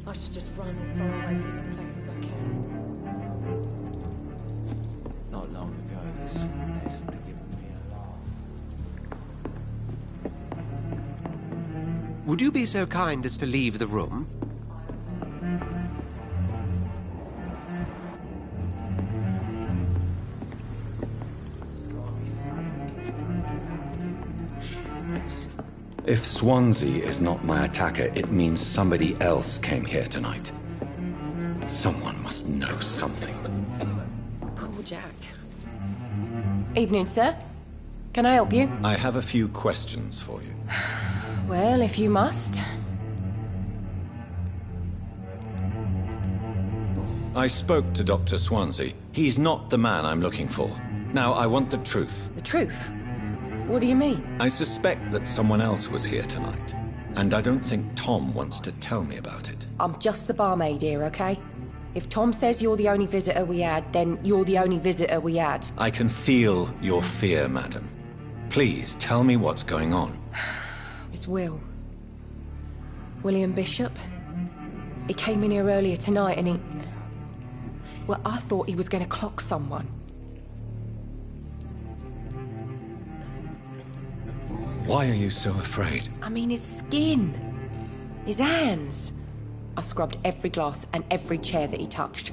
I should just run as far away from this place as I can. Not long ago, this place would have given me alarm. Would you be so kind as to leave the room? If Swansea is not my attacker, it means somebody else came here tonight. Someone must know something. Poor Jack. Evening, sir. Can I help you? I have a few questions for you. Well, if you must. I spoke to Dr. Swansea. He's not the man I'm looking for. Now, I want the truth. The truth? What do you mean? I suspect that someone else was here tonight, and I don't think Tom wants to tell me about it. I'm just the barmaid here, okay? If Tom says you're the only visitor we had, then you're the only visitor we had. I can feel your fear, madam. Please, tell me what's going on. It's Will. William Bishop. He came in here earlier tonight and he... Well, I thought he was going to clock someone. Why are you so afraid? I mean, his skin. His hands. I scrubbed every glass and every chair that he touched.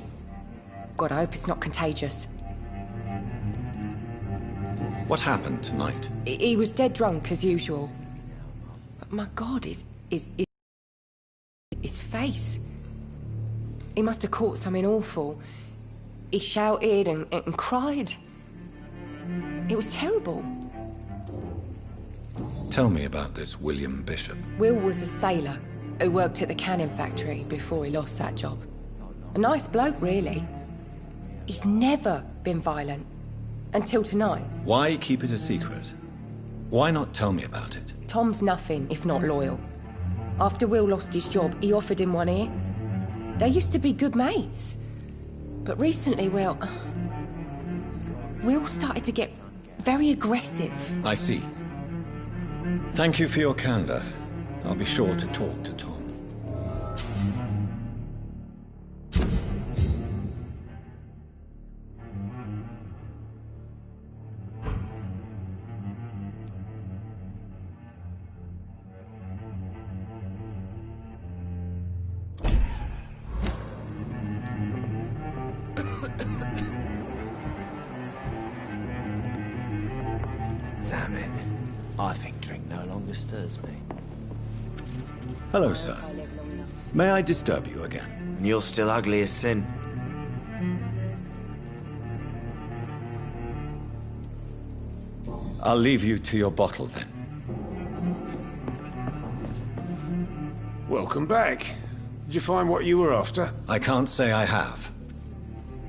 God, I hope it's not contagious. What happened tonight? He was dead drunk, as usual. But my God, his face. He must have caught something awful. He shouted and cried. It was terrible. Tell me about this William Bishop. Will was a sailor who worked at the canning factory before he lost that job. A nice bloke, really. He's never been violent. Until tonight. Why keep it a secret? Why not tell me about it? Tom's nothing if not loyal. After Will lost his job, he offered him one ear. They used to be good mates. But recently, well... Will started to get very aggressive. I see. Thank you for your candor. I'll be sure to talk to Tom. Damn it. I think drink no longer stirs me. Hello, sir. May I disturb you again? And you're still ugly as sin. I'll leave you to your bottle, then. Welcome back. Did you find what you were after? I can't say I have.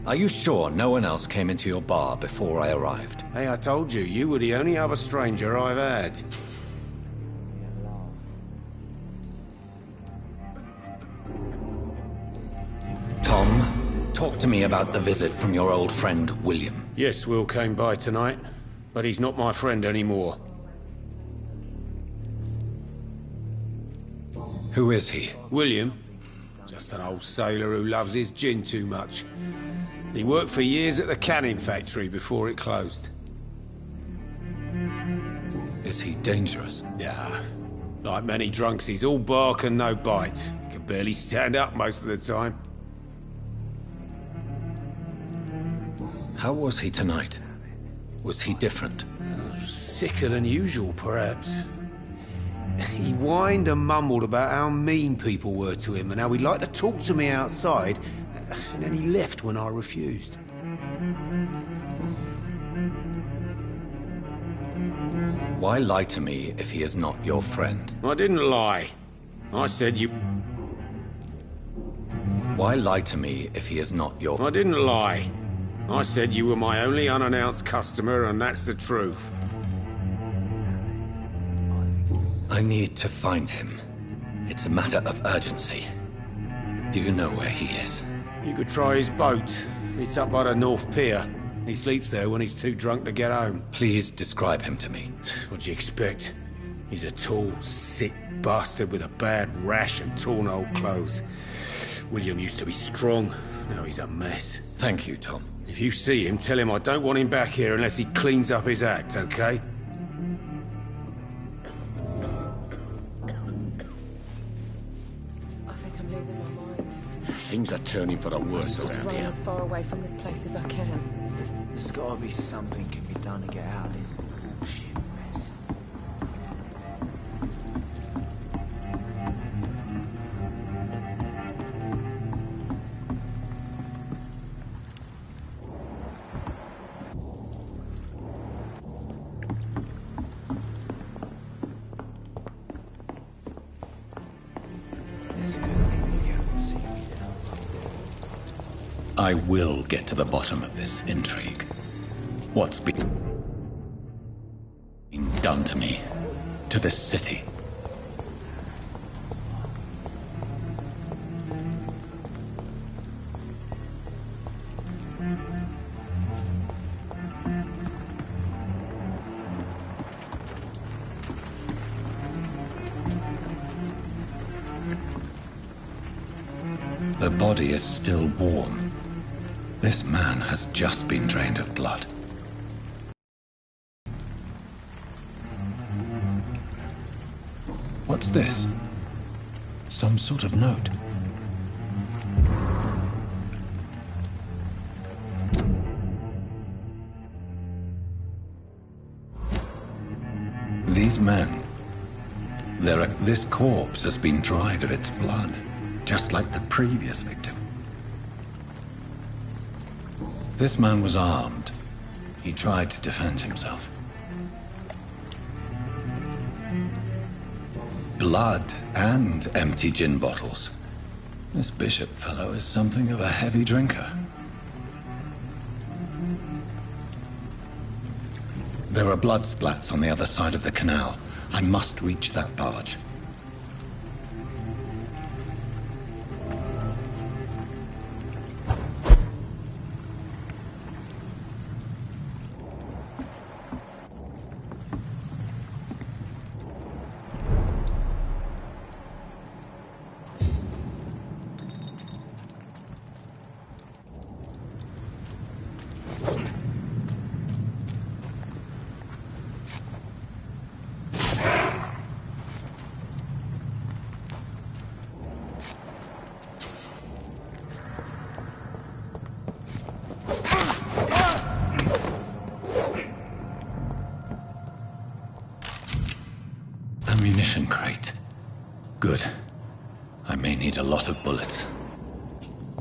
Are you sure no one else came into your bar before I arrived? Hey, I told you, you were the only other stranger I've had. Tom, talk to me about the visit from your old friend, William. Yes, Will came by tonight, but he's not my friend anymore. Who is he? William? Just an old sailor who loves his gin too much. He worked for years at the canning factory before it closed. Is he dangerous? Yeah. Like many drunks, he's all bark and no bite. He can barely stand up most of the time. How was he tonight? Was he different? Sicker than usual, perhaps. He whined and mumbled about how mean people were to him and how he'd like to talk to me outside, and then he left when I refused. Why lie to me if he is not your friend? I didn't lie. I said you... Why lie to me if he is not your... I didn't lie. I said you were my only unannounced customer, and that's the truth. I need to find him. It's a matter of urgency. Do you know where he is? You could try his boat. It's up by the North Pier. He sleeps there when he's too drunk to get home. Please describe him to me. What do you expect? He's a tall, sick, bastard with a bad rash and torn old clothes. William used to be strong. Now he's a mess. Thank you, Tom. If you see him, tell him I don't want him back here unless he cleans up his act, okay? I think I'm losing my mind. Things are turning for the worse Just around run here. as far away from this place as I can. There's gotta be something can be done to get out of this bullshit mess. It's a good thing you can't see me now. I will get to the bottom of this intrigue. What's been done to me, to this city? The body is still warm. This man has just been drained of blood. What's this? Some sort of note. These men... This corpse has been dried of its blood, just like the previous victim. This man was armed. He tried to defend himself. Blood and empty gin bottles. This bishop fellow is something of a heavy drinker. There are blood splats on the other side of the canal. I must reach that barge. Ammunition crate. Good. I may need a lot of bullets.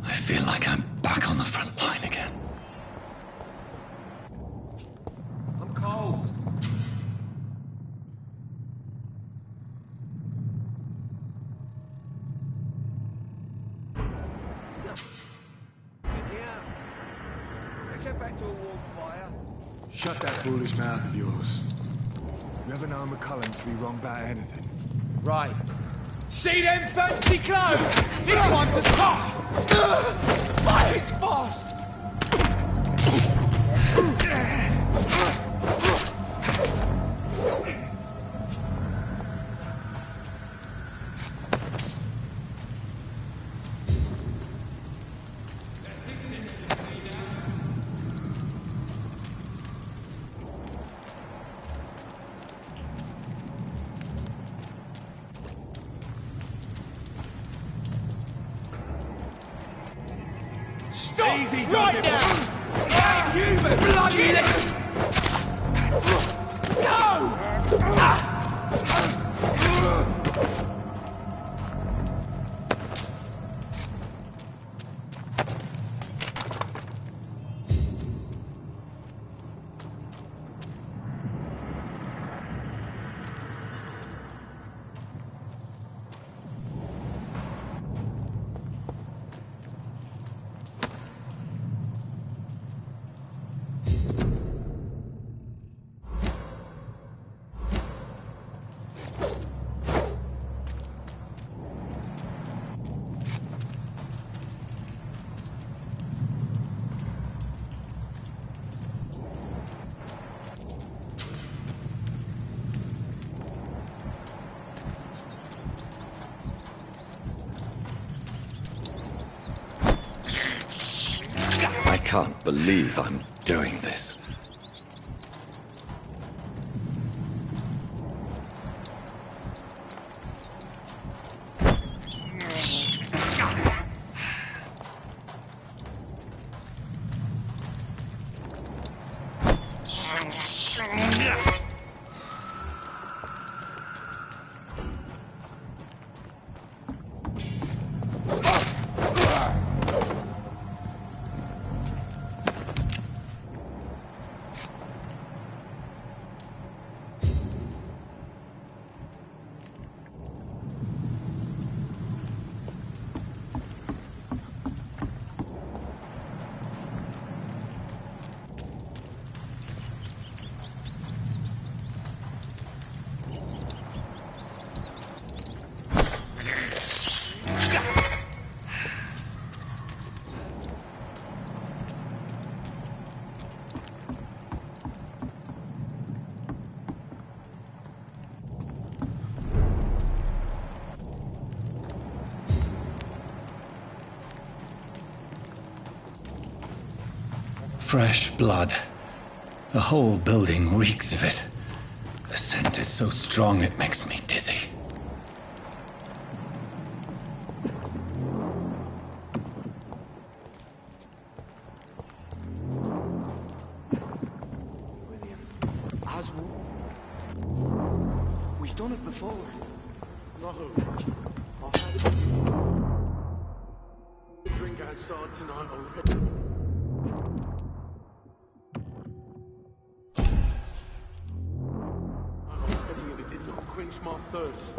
I feel like I'm back on the front line again. I'm cold. Yeah. Let's head back to a warm fire. Shut that foolish mouth of yours. You ever known McCullum to be wrong about anything? Right. See them fancy clothes? This one's a top! Fuck, it's fast! Stop! Easy, right now! Human! Bloody No! can't believe I'm doing this. Fresh blood. The whole building reeks of it. The scent is so strong it makes me dizzy. Oswald, we've done it before. No. I've had a drink outside tonight already. Quench my thirst.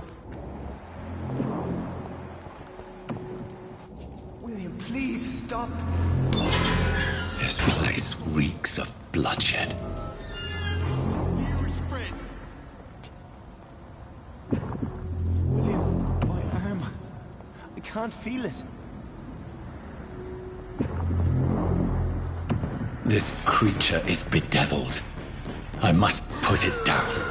William, please stop. This place reeks of bloodshed. Dearest friend. William, my arm. I can't feel it. This creature is bedeviled. I must put it down.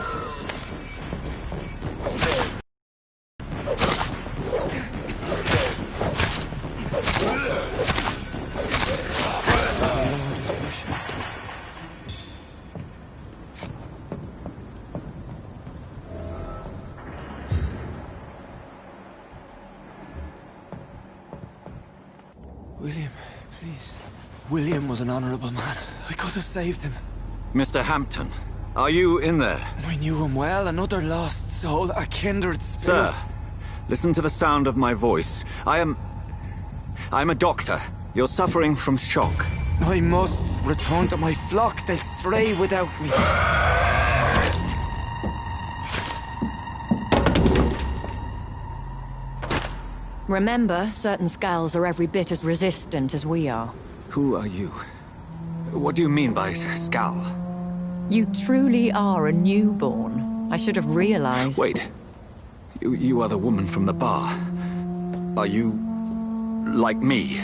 William, please. William was an honorable man. I could have saved him. Mr. Hampton, are you in there? I knew him well, another lost soul, a kindred spirit. Sir, listen to the sound of my voice. I'm a doctor. You're suffering from shock. I must return to my flock. They'll stray without me. Remember, certain skulls are every bit as resistant as we are. Who are you? What do you mean by Skal? You truly are a newborn. I should have realized. Wait. You are the woman from the bar. Are you... like me?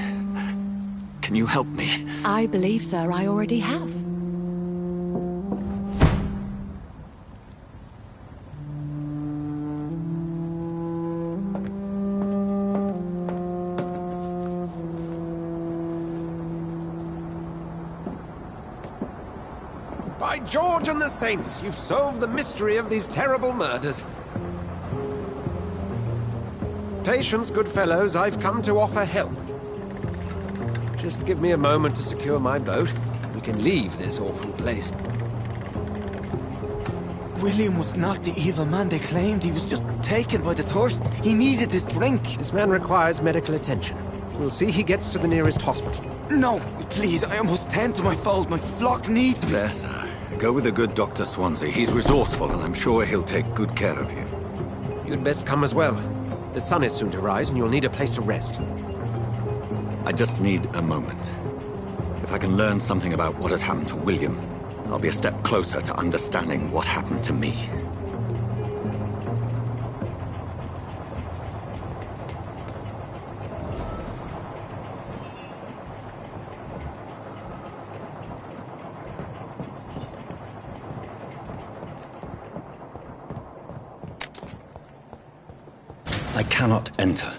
Can you help me? I believe, sir, I already have. By George and the Saints, you've solved the mystery of these terrible murders. Patience, good fellows, I've come to offer help. Just give me a moment to secure my boat. We can leave this awful place. William was not the evil man they claimed. He was just taken by the thirst. He needed this drink. This man requires medical attention. We'll see he gets to the nearest hospital. No, please, I must tend to my fold. My flock needs me. There, sir. Go with the good Dr. Swansea. He's resourceful, and I'm sure he'll take good care of you. You'd best come as well. The sun is soon to rise, and you'll need a place to rest. I just need a moment. If I can learn something about what has happened to William, I'll be a step closer to understanding what happened to me. I cannot enter.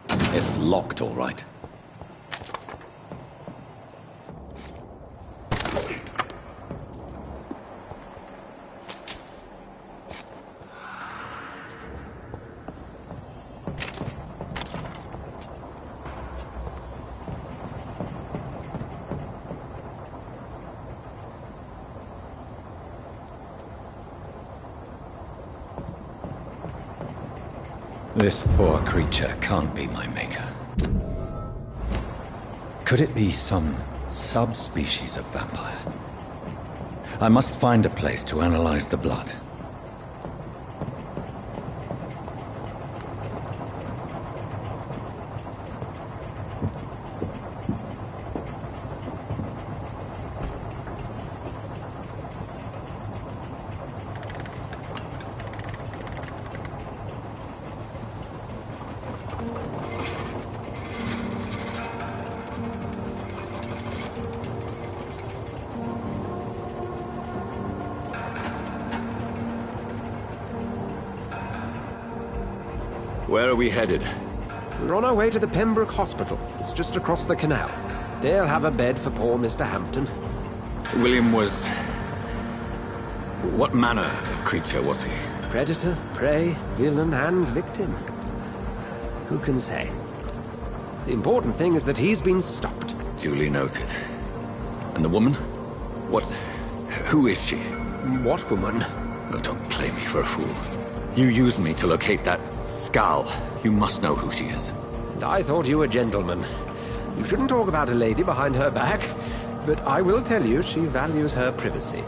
It's locked, all right. This poor creature can't be my maker. Could it be some subspecies of vampire? I must find a place to analyze the blood. Where are we headed? We're on our way to the Pembroke Hospital. It's just across the canal. They'll have a bed for poor Mr. Hampton. William was... What manner of creature was he? Predator, prey, villain, and victim. Who can say? The important thing is that he's been stopped. Duly noted. And the woman? What... Who is she? What woman? Oh, don't play me for a fool. You used me to locate that skull. You must know who she is. And I thought you a gentleman. You shouldn't talk about a lady behind her back, but I will tell you she values her privacy.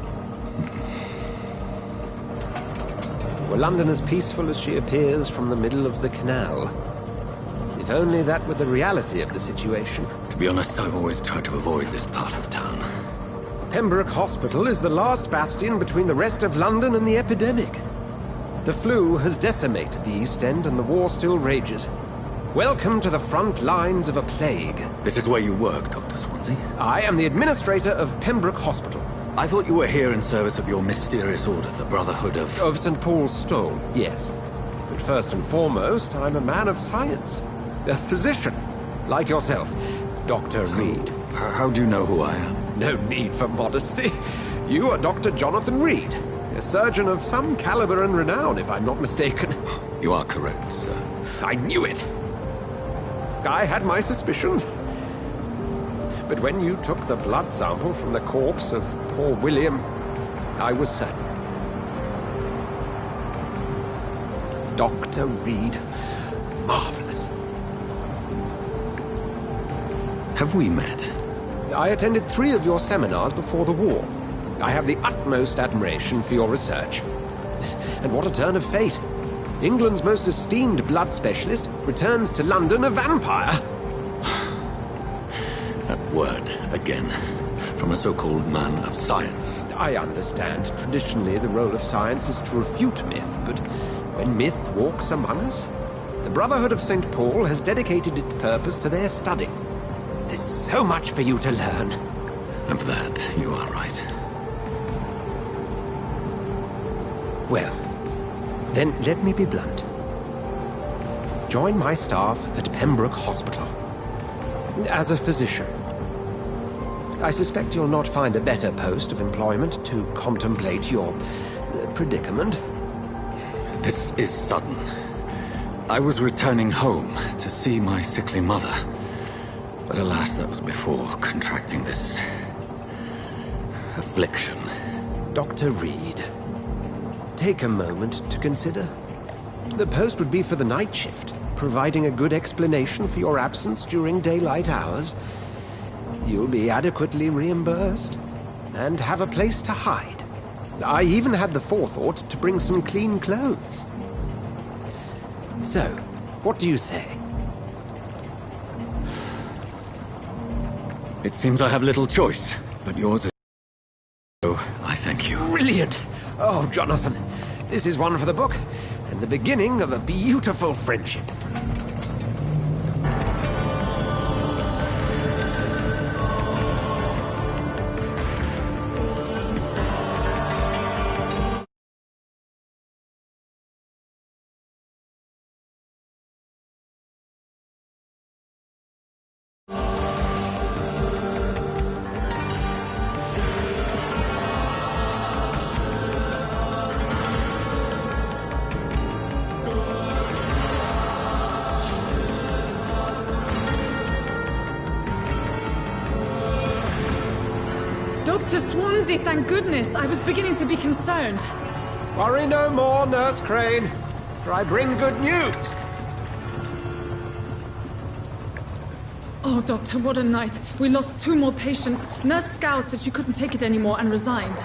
Were London as peaceful as she appears from the middle of the canal? If only that were the reality of the situation. To be honest, I've always tried to avoid this part of town. Pembroke Hospital is the last bastion between the rest of London and the epidemic. The flu has decimated the East End and the war still rages. Welcome to the front lines of a plague. This is where you work, Dr. Swansea? I am the administrator of Pembroke Hospital. I thought you were here in service of your mysterious order, the Brotherhood of... Of St. Paul's Stone, yes. But first and foremost, I'm a man of science. A physician, like yourself, Dr. Reed. How do you know who I am? No need for modesty. You are Dr. Jonathan Reed. A surgeon of some caliber and renown, if I'm not mistaken. You are correct, sir. I knew it! I had my suspicions. But when you took the blood sample from the corpse of poor William, I was certain. Dr. Reed. Marvelous. Have we met? I attended 3 of your seminars before the war. I have the utmost admiration for your research. And what a turn of fate. England's most esteemed blood specialist returns to London a vampire. That word, again, from a so-called man of science. I understand. Traditionally, the role of science is to refute myth, but when myth walks among us, the Brotherhood of St. Paul has dedicated its purpose to their study. There's so much for you to learn. Of that, you are right. Well, then let me be blunt. Join my staff at Pembroke Hospital. As a physician. I suspect you'll not find a better post of employment to contemplate your predicament. This is sudden. I was returning home to see my sickly mother. But alas, that was before contracting this... affliction. Dr. Reed, take a moment to consider. The post would be for the night shift, providing a good explanation for your absence during daylight hours. You'll be adequately reimbursed, and have a place to hide. I even had the forethought to bring some clean clothes. So, what do you say? It seems I have little choice, but yours is... So, I thank you. Brilliant! Oh, Jonathan, this is one for the book, and the beginning of a beautiful friendship. Dr. Swansea, thank goodness. I was beginning to be concerned. Worry no more, Nurse Crane, for I bring good news. Oh, Doctor, what a night. We lost 2 more patients. Nurse Scow said she couldn't take it anymore and resigned.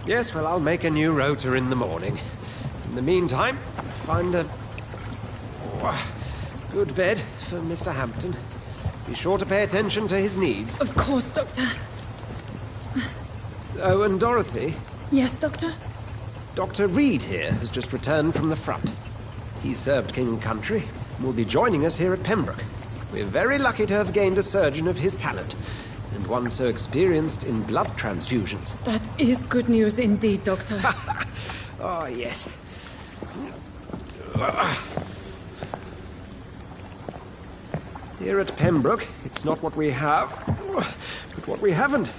Yes, well, I'll make a new rota in the morning. In the meantime, find a good bed for Mr. Hampton. Be sure to pay attention to his needs. Of course, Doctor. Oh, and Dorothy? Yes, Doctor? Dr. Reed here has just returned from the front. He served King and Country and will be joining us here at Pembroke. We're very lucky to have gained a surgeon of his talent, and one so experienced in blood transfusions. That is good news indeed, Doctor. Oh, yes. Here at Pembroke, it's not what we have, but what we haven't.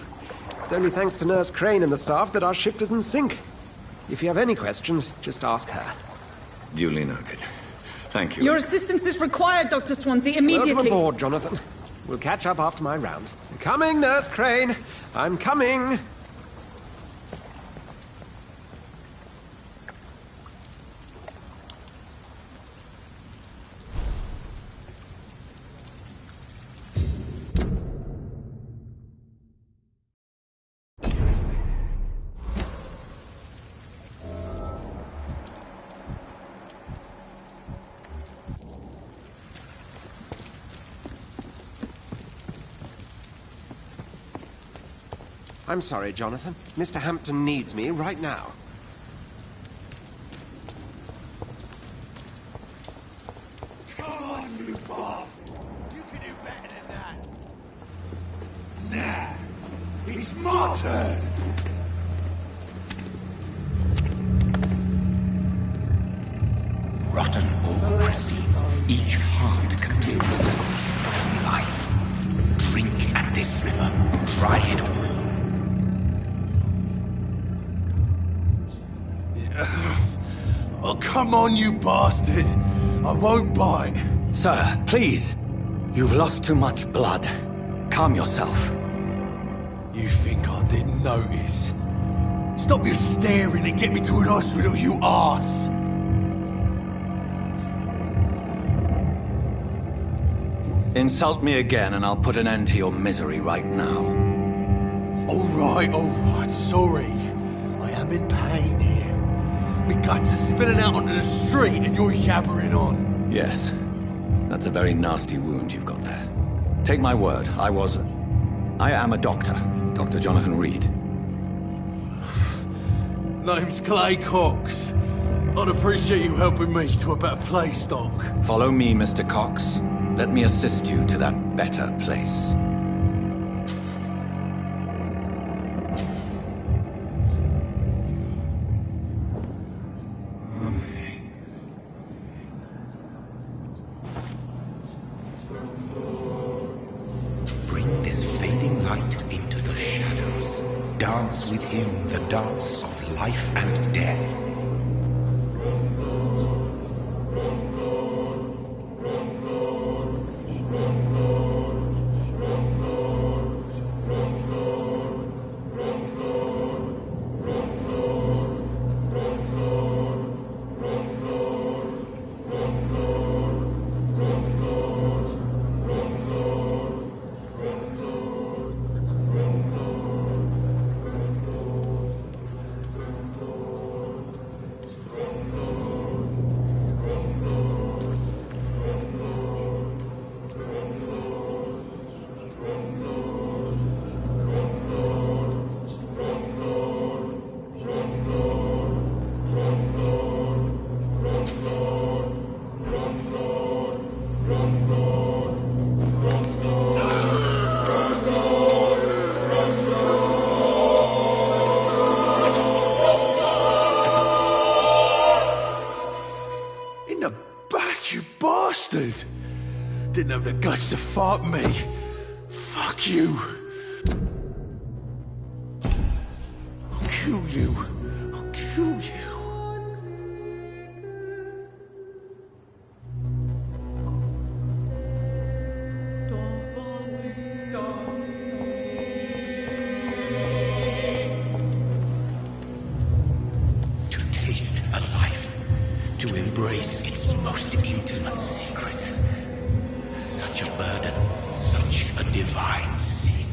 It's only thanks to Nurse Crane and the staff that our ship doesn't sink. If you have any questions, just ask her. Duly noted. Thank you. Your assistance is required, Dr. Swansea, immediately. Welcome aboard, Jonathan. We'll catch up after my rounds. Coming, Nurse Crane. I'm coming. I'm sorry, Jonathan. Mr. Hampton needs me right now. Come on, you boss! You can do better than that. Nah, it's my turn. Rotten or pristine, each heart contains the seed of life. Drink at this river, try it all. Oh, come on, you bastard! I won't bite. Sir, please. You've lost too much blood. Calm yourself. You think I didn't notice? Stop your staring and get me to an hospital, you arse! Insult me again and I'll put an end to your misery right now. Alright, sorry. I am in pain here. My guts are spilling out onto the street and you're yabbering on. Yes. That's a very nasty wound you've got there. Take my word, I am a doctor. Dr. Jonathan Reed. Name's Clay Cox. I'd appreciate you helping me to a better place, Doc. Follow me, Mr. Cox. Let me assist you to that better place. Bring this fading light into the shadows. Dance with him the dance of life and death. Didn't have the guts to fight me. Fuck you. I'll kill you. I'll kill you. To taste a life, to embrace its most intimate secrets. Such a burden, divine sin.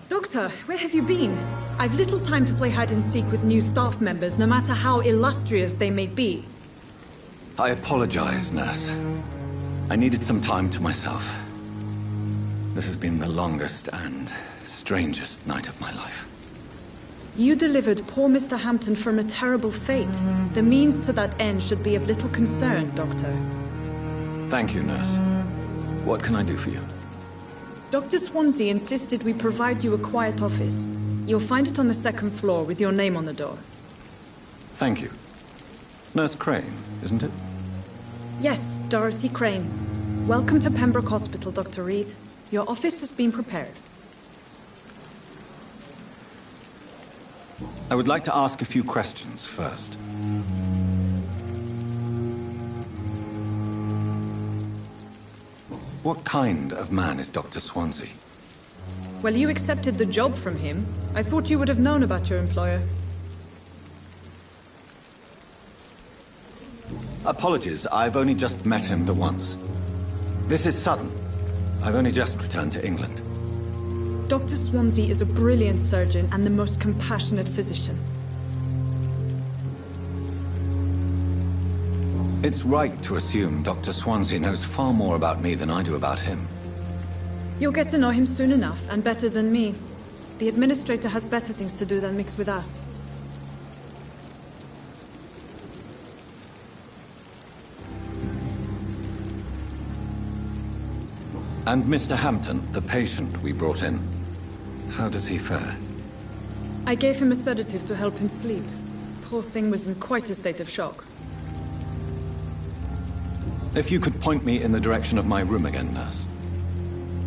Doctor, where have you been? I've little time to play hide and seek with new staff members, no matter how illustrious they may be. I apologize, nurse. I needed some time to myself. This has been the longest and strangest night of my life. You delivered poor Mr. Hampton from a terrible fate. The means to that end should be of little concern, Doctor. Thank you, nurse. What can I do for you? Dr. Swansea insisted we provide you a quiet office. You'll find it on the second floor with your name on the door. Thank you. Nurse Crane, isn't it? Yes, Dorothy Crane. Welcome to Pembroke Hospital, Dr. Reed. Your office has been prepared. I would like to ask a few questions first. What kind of man is Dr. Swansea? Well, you accepted the job from him. I thought you would have known about your employer. Apologies, I've only just met him the once. This is sudden. I've only just returned to England. Dr. Swansea is a brilliant surgeon and the most compassionate physician. It's right to assume Dr. Swansea knows far more about me than I do about him. You'll get to know him soon enough, and better than me. The administrator has better things to do than mix with us. And Mr. Hampton, the patient we brought in, how does he fare? I gave him a sedative to help him sleep. Poor thing was in quite a state of shock. If you could point me in the direction of my room again, nurse.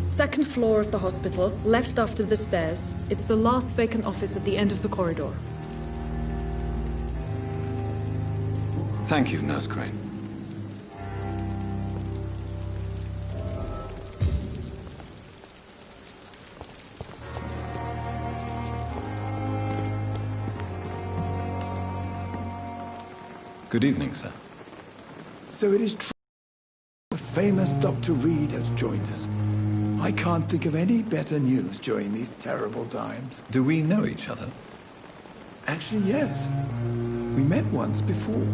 Second floor of the hospital, left after the stairs. It's the last vacant office at the end of the corridor. Thank you, Nurse Crane. Good evening, sir. So it is true. The famous Dr. Reed has joined us. I can't think of any better news during these terrible times. Do we know each other? Actually, yes. We met once before,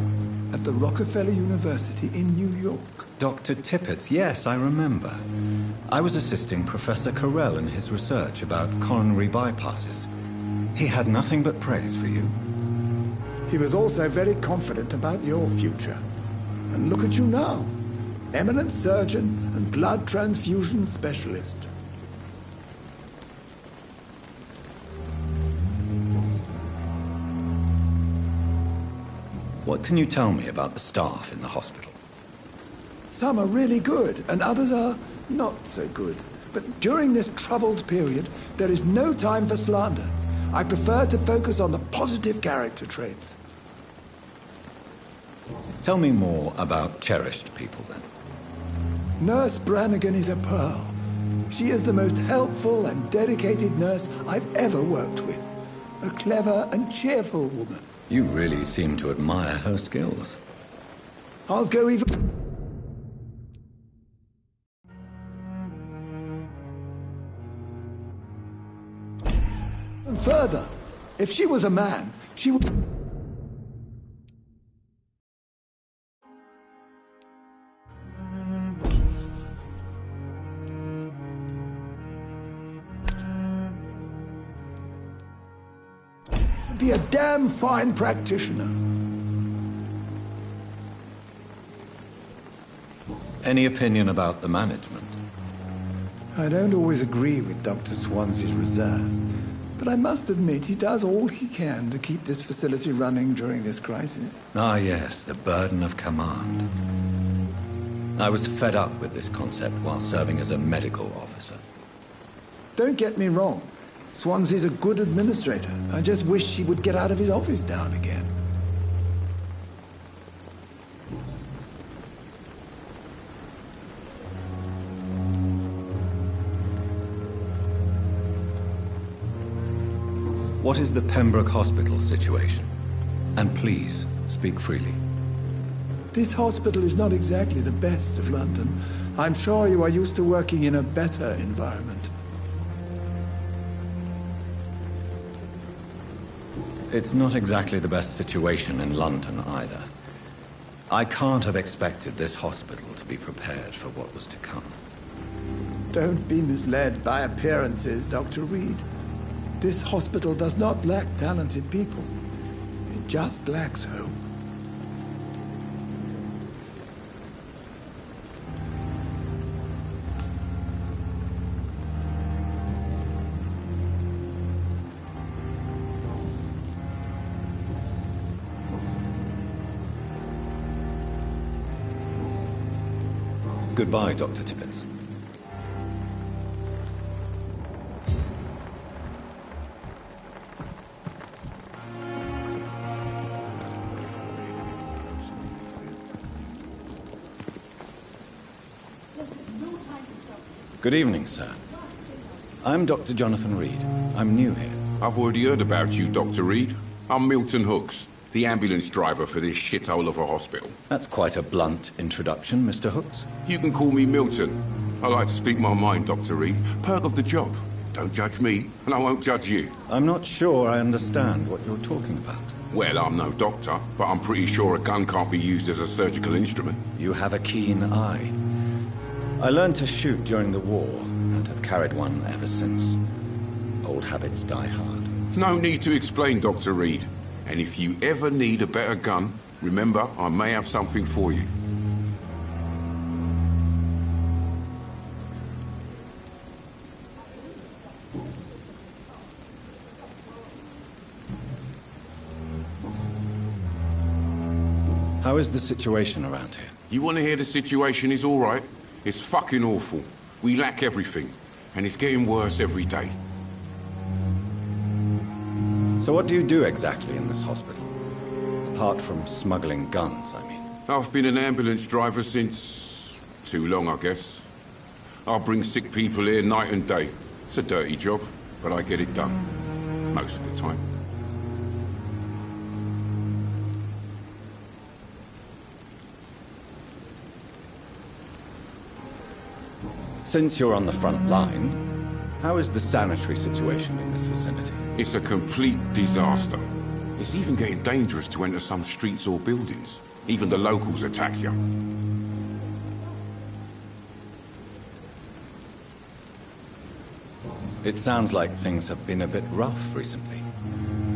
at the Rockefeller University in New York. Dr. Tippett's, yes, I remember. I was assisting Professor Carell in his research about coronary bypasses. He had nothing but praise for you. He was also very confident about your future. And look at you now. Eminent surgeon and blood transfusion specialist. What can you tell me about the staff in the hospital? Some are really good, and others are not so good. But during this troubled period, there is no time for slander. I prefer to focus on the positive character traits. Tell me more about cherished people, then. Nurse Brannigan is a pearl. She is the most helpful and dedicated nurse I've ever worked with. A clever and cheerful woman. You really seem to admire her skills. I'll go even... and further. If she was a man, she would... be a damn fine practitioner. Any opinion about the management? I don't always agree with Dr. Swansea's reserve, but I must admit he does all he can to keep this facility running during this crisis. Ah, yes, the burden of command. I was fed up with this concept while serving as a medical officer. Don't get me wrong. Swansea's a good administrator. I just wish he would get out of his office now and again. What is the Pembroke Hospital situation? And please, speak freely. This hospital is not exactly the best of London. I'm sure you are used to working in a better environment. It's not exactly the best situation in London either. I can't have expected this hospital to be prepared for what was to come. Don't be misled by appearances, Dr. Reed. This hospital does not lack talented people. It just lacks hope. Goodbye, Dr. Tippett. Good evening, sir. I'm Dr. Jonathan Reed. I'm new here. I've already heard about you, Dr. Reed. I'm Milton Hooks, the ambulance driver for this shithole of a hospital. That's quite a blunt introduction, Mr. Hooks. You can call me Milton. I like to speak my mind, Dr. Reed. Perk of the job. Don't judge me, and I won't judge you. I'm not sure I understand what you're talking about. Well, I'm no doctor, but I'm pretty sure a gun can't be used as a surgical instrument. You have a keen eye. I learned to shoot during the war, and have carried one ever since. Old habits die hard. No need to explain, Dr. Reed. And if you ever need a better gun, remember, I may have something for you. How is the situation around here? You want to hear the situation is all right? It's fucking awful. We lack everything, and it's getting worse every day. So what do you do exactly in this hospital? Apart from smuggling guns, I mean. I've been an ambulance driver since... too long, I guess. I bring sick people here night and day. It's a dirty job, but I get it done. Most of the time. Since you're on the front line, how is the sanitary situation in this vicinity? It's a complete disaster. It's even getting dangerous to enter some streets or buildings. Even the locals attack you. It sounds like things have been a bit rough recently.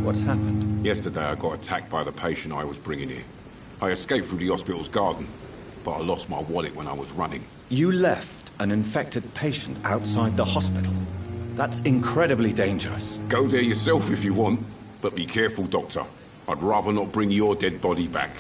What's happened? Yesterday I got attacked by the patient I was bringing here. I escaped through the hospital's garden, but I lost my wallet when I was running. You left an infected patient outside the hospital? That's incredibly dangerous. Go there yourself if you want, but be careful, Doctor. I'd rather not bring your dead body back.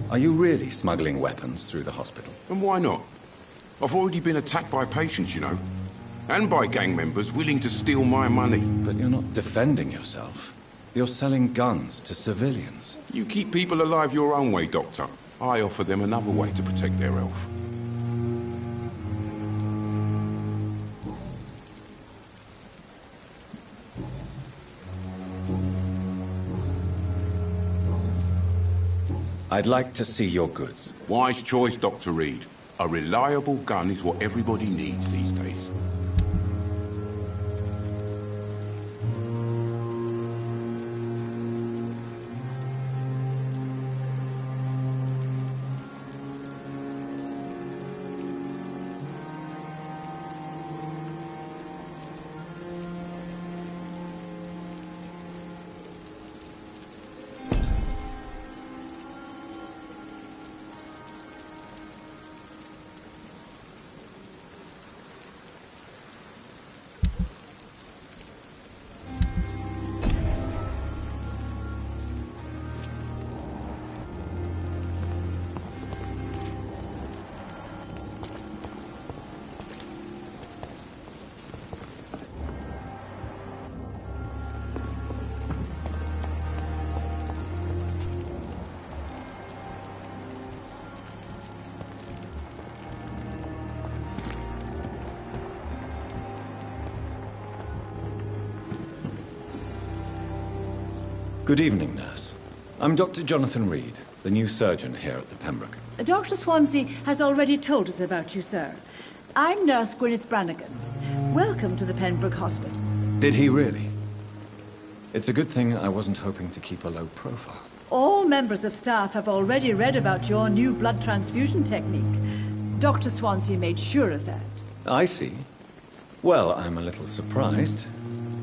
Are you really smuggling weapons through the hospital? And why not? I've already been attacked by patients, you know. And by gang members willing to steal my money. But you're not defending yourself. You're selling guns to civilians. You keep people alive your own way, Doctor. I offer them another way to protect their health. I'd like to see your goods. Wise choice, Dr. Reed. A reliable gun is what everybody needs these days. Good evening, nurse. I'm Dr. Jonathan Reed, the new surgeon here at the Pembroke. Dr. Swansea has already told us about you, sir. I'm Nurse Gwyneth Brannigan. Welcome to the Pembroke Hospital. Did he really? It's a good thing I wasn't hoping to keep a low profile. All members of staff have already read about your new blood transfusion technique. Dr. Swansea made sure of that. I see. Well, I'm a little surprised,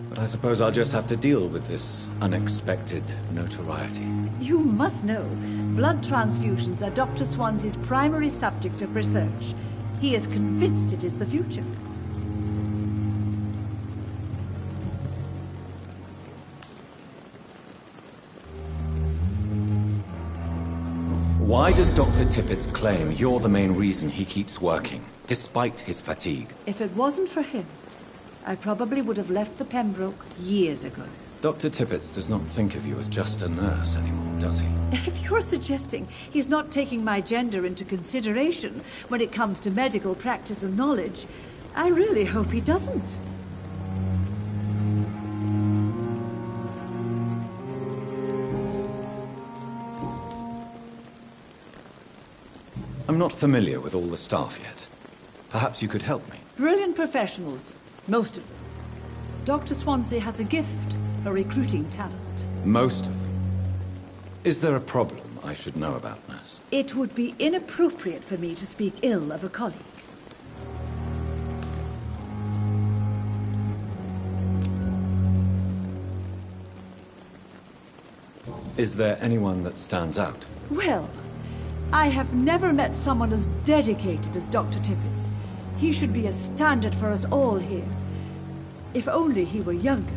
but I suppose I'll just have to deal with this unexpected notoriety. You must know, blood transfusions are Dr. Swansea's primary subject of research. He is convinced it is the future. Why does Dr. Tippett's claim you're the main reason he keeps working, despite his fatigue? If it wasn't for him, I probably would have left the Pembroke years ago. Dr. Tippett does not think of you as just a nurse anymore, does he? If you're suggesting he's not taking my gender into consideration when it comes to medical practice and knowledge, I really hope he doesn't. I'm not familiar with all the staff yet. Perhaps you could help me. Brilliant professionals, most of them. Dr. Swansea has a gift for recruiting talent. Most of them. Is there a problem I should know about, nurse? It would be inappropriate for me to speak ill of a colleague. Is there anyone that stands out? Well, I have never met someone as dedicated as Dr. Tippett's. He should be a standard for us all here. If only he were younger.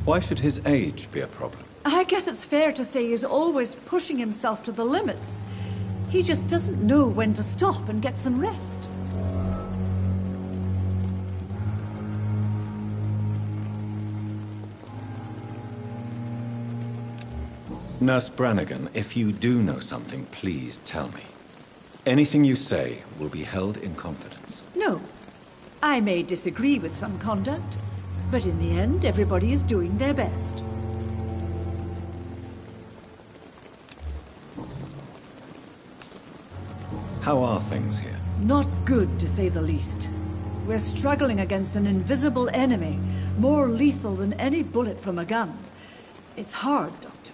Why should his age be a problem? I guess it's fair to say he's always pushing himself to the limits. He just doesn't know when to stop and get some rest. Nurse Brannigan, if you do know something, please tell me. Anything you say will be held in confidence. No. I may disagree with some conduct, but in the end, everybody is doing their best. How are things here? Not good, to say the least. We're struggling against an invisible enemy, more lethal than any bullet from a gun. It's hard, Doctor.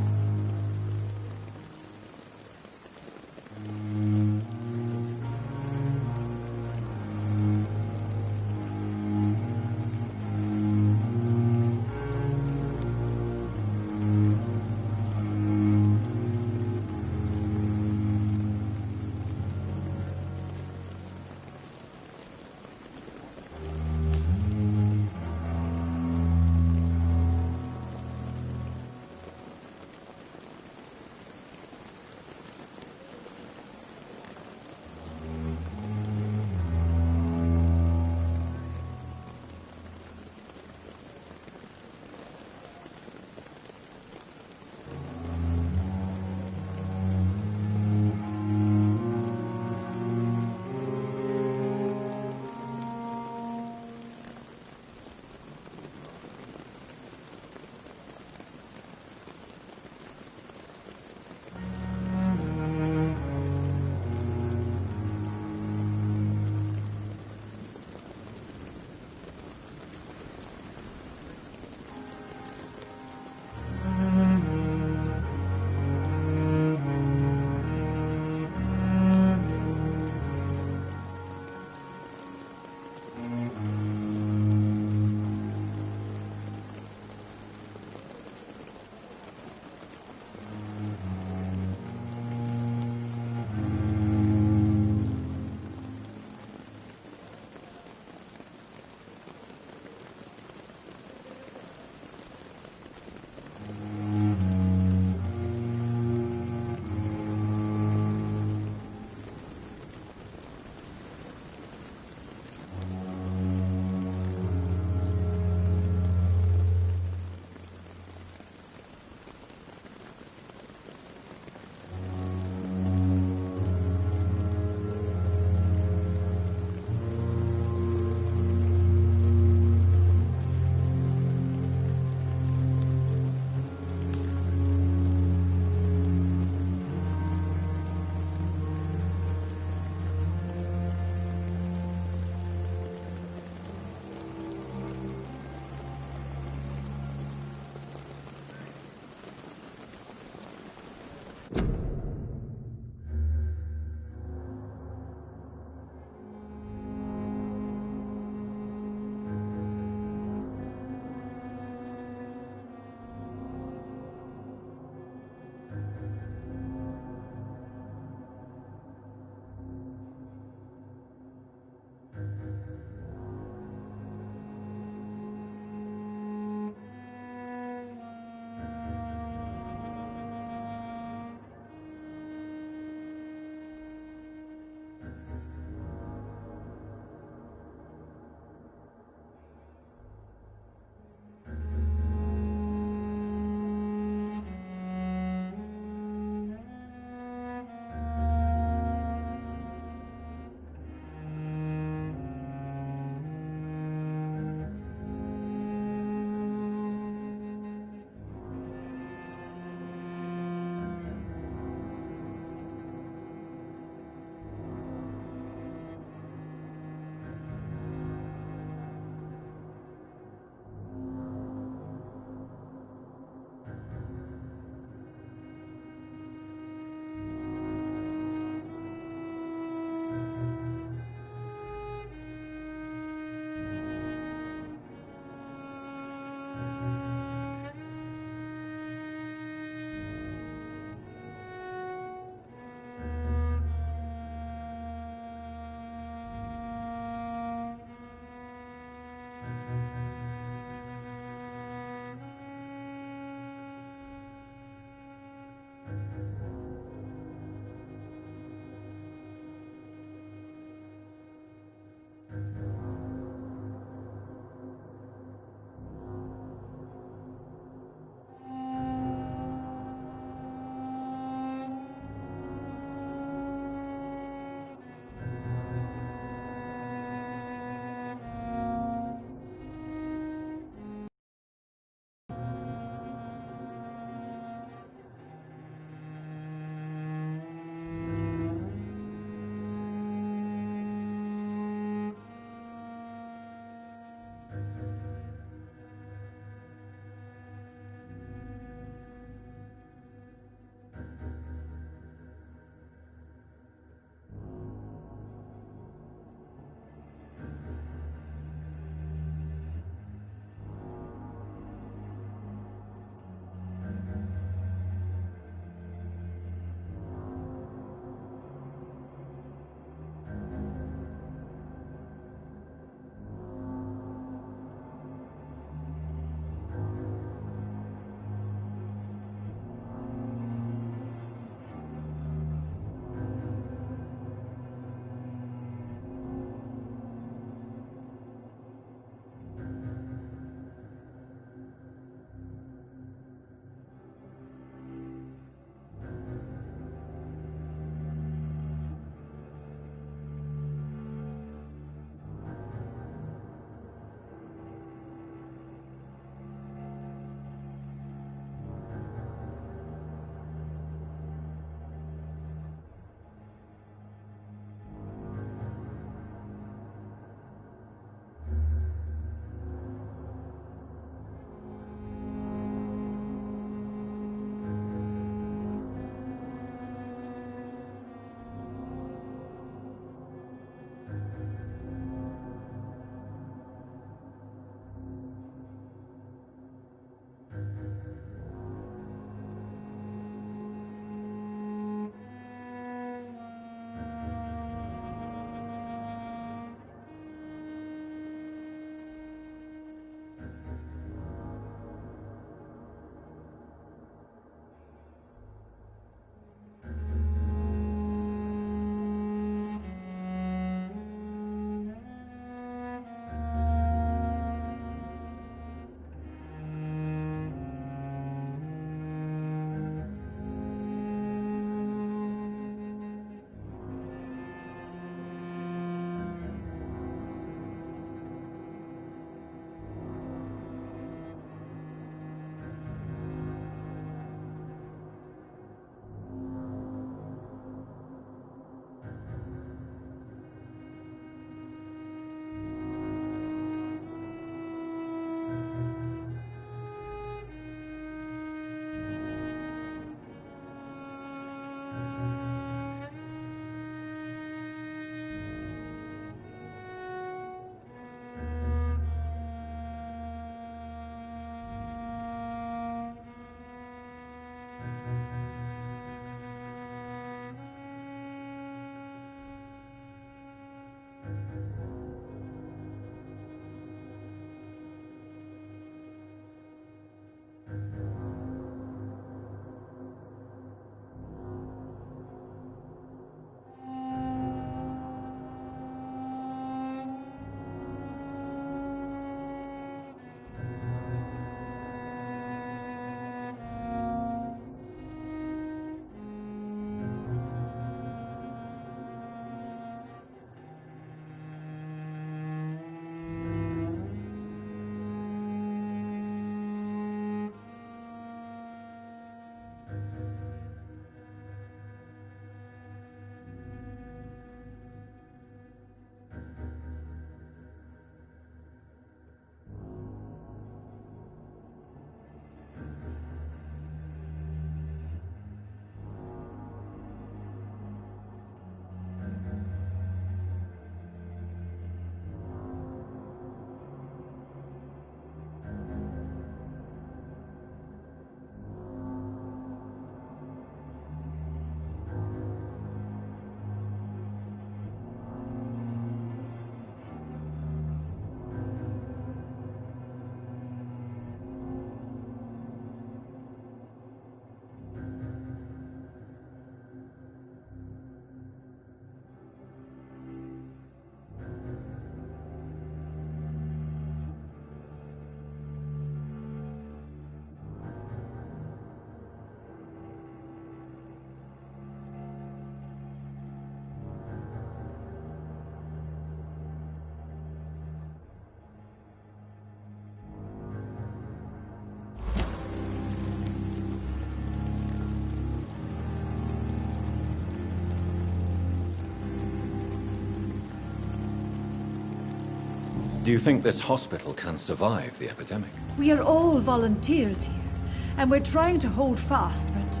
Do you think this hospital can survive the epidemic? We are all volunteers here, and we're trying to hold fast, but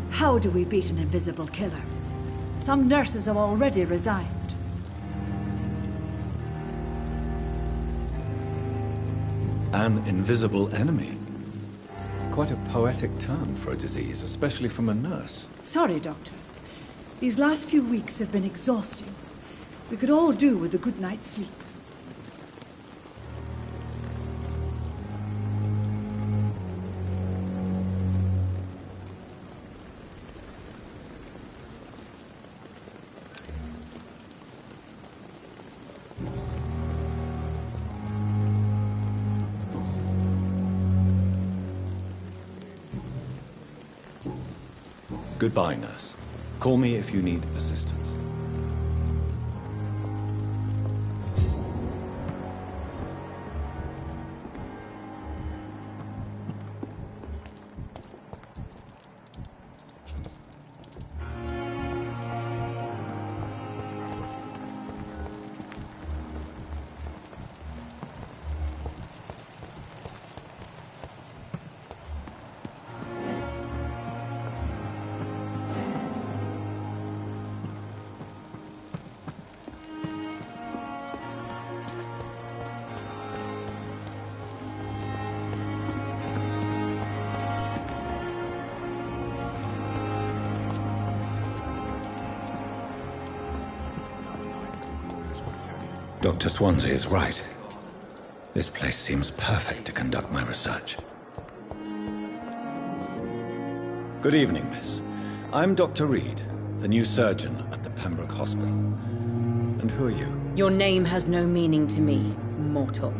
how do we beat an invisible killer? Some nurses have already resigned. An invisible enemy? Quite a poetic term for a disease, especially from a nurse. Sorry, Doctor. These last few weeks have been exhausting. We could all do with a good night's sleep. Goodbye, nurse. Call me if you need assistance. Dr. Swansea is right. This place seems perfect to conduct my research. Good evening, miss. I'm Dr. Reed, the new surgeon at the Pembroke Hospital. And who are you? Your name has no meaning to me, mortal.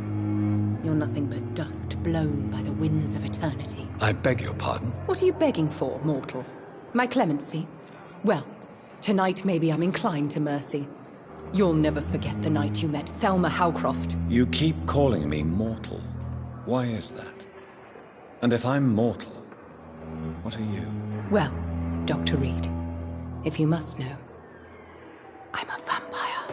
You're nothing but dust blown by the winds of eternity. I beg your pardon? What are you begging for, mortal? My clemency? Well, tonight maybe I'm inclined to mercy. You'll never forget the night you met Thelma Howcroft. You keep calling me mortal. Why is that? And if I'm mortal, what are you? Well, Dr. Reed, if you must know, I'm a vampire.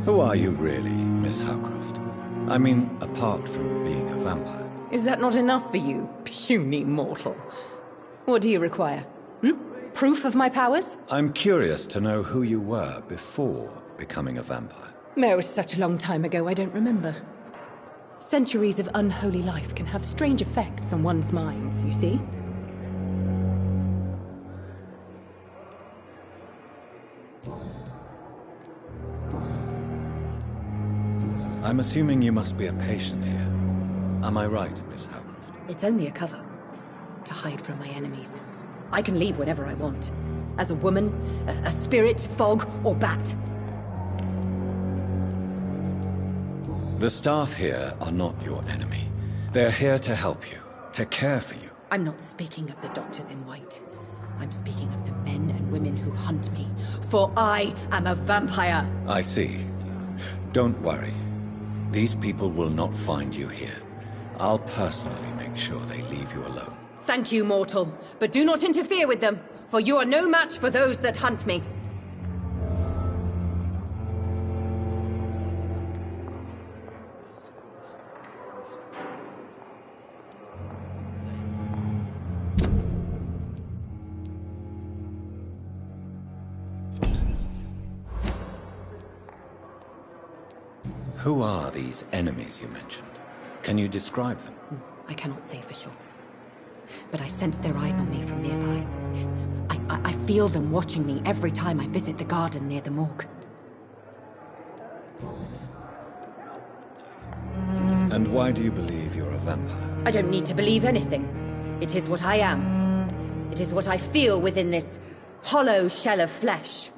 Who are you really, Miss Howcroft? I mean, apart from being a vampire. Is that not enough for you, puny mortal? What do you require? Proof of my powers? I'm curious to know who you were before becoming a vampire. It was such a long time ago, I don't remember. Centuries of unholy life can have strange effects on one's minds, you see? I'm assuming you must be a patient here. Am I right, Miss Howcroft? It's only a cover. To hide from my enemies. I can leave whenever I want. As a woman, a spirit, fog, or bat. The staff here are not your enemy. They're here to help you, to care for you. I'm not speaking of the doctors in white. I'm speaking of the men and women who hunt me. For I am a vampire. I see. Don't worry. These people will not find you here. I'll personally make sure they leave you alone. Thank you, mortal, but do not interfere with them, for you are no match for those that hunt me. Who are these enemies you mentioned? Can you describe them? I cannot say for sure. But I sense their eyes on me from nearby. I feel them watching me every time I visit the garden near the morgue. And why do you believe you're a vampire? I don't need to believe anything. It is what I am. It is what I feel within this hollow shell of flesh.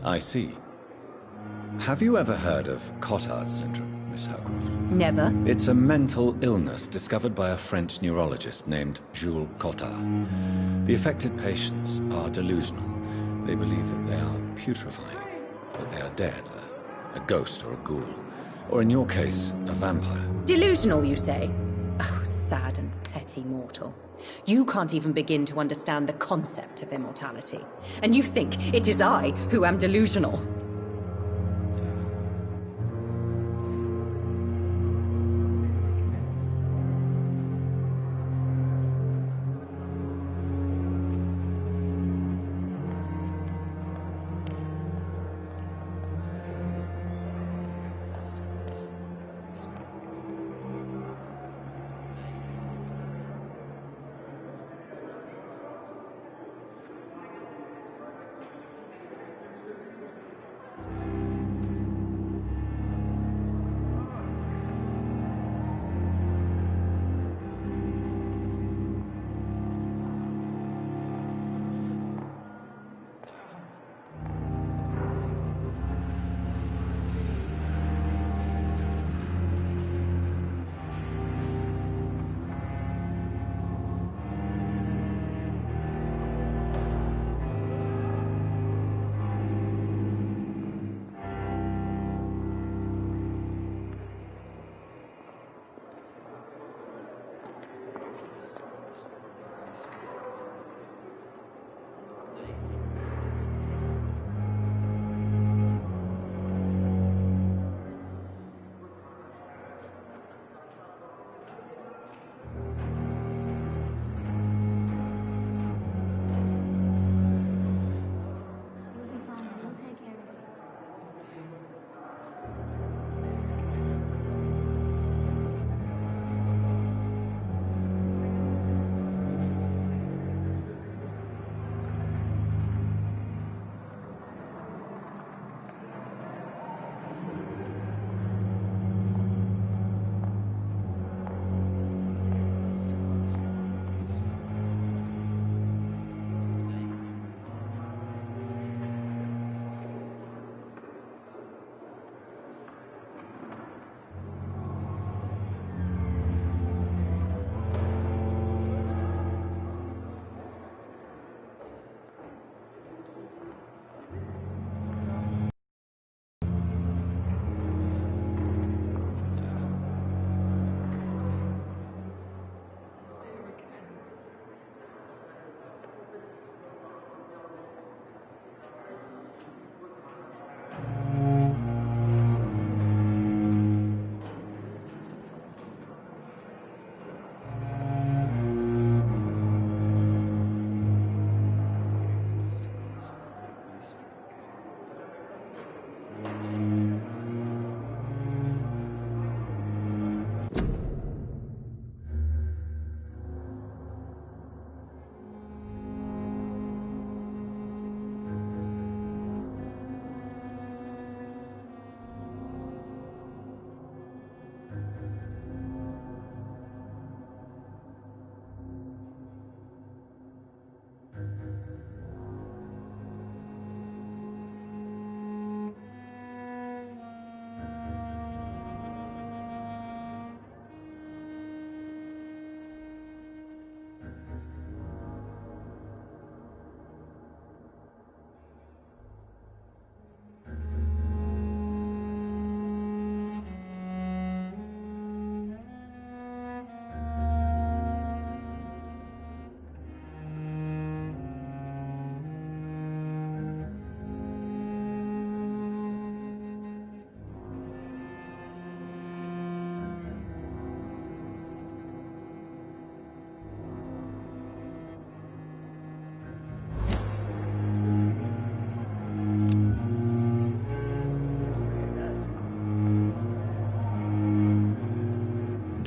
I see. Have you ever heard of Cotard's syndrome, Miss Howcroft? Never. It's a mental illness discovered by a French neurologist named Jules Cotard. The affected patients are delusional. They believe that they are putrefying, that they are dead, a ghost or a ghoul. Or in your case, a vampire. Delusional, you say? Oh, sad and petty mortal. You can't even begin to understand the concept of immortality. And you think it is I who am delusional.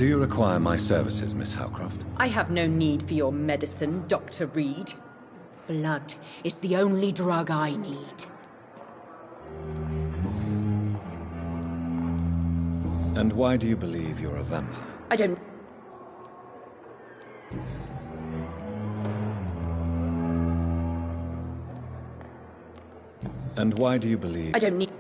Do you require my services, Miss Howcroft? I have no need for your medicine, Dr. Reed. Blood is the only drug I need. And why do you believe you're a vampire? I don't... And why do you believe... I don't need...